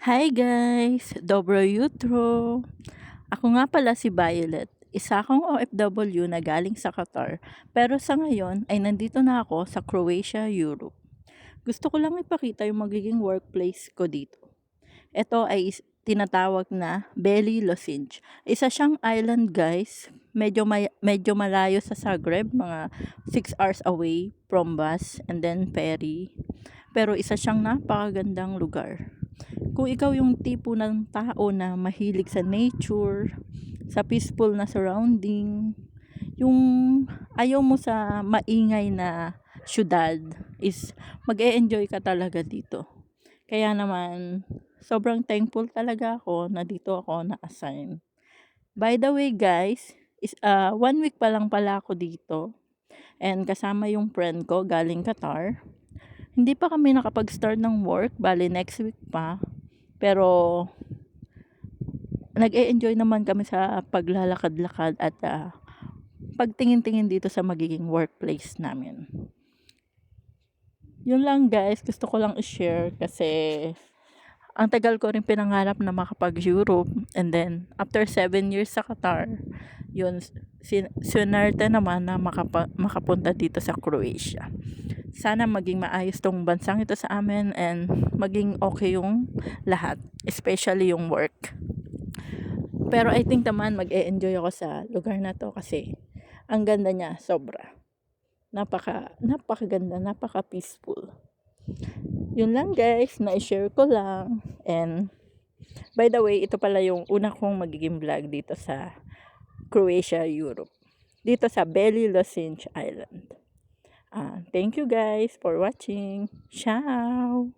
Hi guys! Dobro jutro! Ako nga pala si Violet. Isa akong OFW na galing sa Qatar. Pero sa ngayon ay nandito na ako sa Croatia, Europe. Gusto ko lang ipakita yung magiging workplace ko dito. Ito ay tinatawag na Beli Lozenge. Isa siyang island guys. Medyo malayo sa Zagreb. Mga 6 hours away from bus and then ferry. Pero isa siyang napakagandang lugar. Kung ikaw yung tipo ng tao na mahilig sa nature, sa peaceful na surrounding, yung ayaw mo sa maingay na syudad, is mag-e-enjoy ka talaga dito. Kaya naman, sobrang thankful talaga ako na dito ako na-assign. By the way guys, 1 week pa lang pala ako dito and kasama yung friend ko galing Qatar. Hindi pa kami nakapag-start ng work, bali next week pa. Pero nag-e-enjoy naman kami sa paglalakad-lakad at pagtingin-tingin dito sa magiging workplace namin. Yun lang guys, gusto ko lang i-share kasi ang tagal ko rin pinangarap na makapag-Europe and then after 7 years sa Qatar, yun, sinerte naman na makapunta dito sa Croatia. Sana maging maayos tong bansang ito sa amin and maging okay yung lahat, especially yung work. Pero I think naman mag-e-enjoy ako sa lugar na to kasi ang ganda niya, sobra. Napakaganda, napaka-peaceful. Yun lang guys, na-share ko lang. And by the way, ito pala yung una kong magiging vlog dito sa Croatia, Europe. Dito sa Beli Lozenge Island. Thank you guys for watching. Ciao!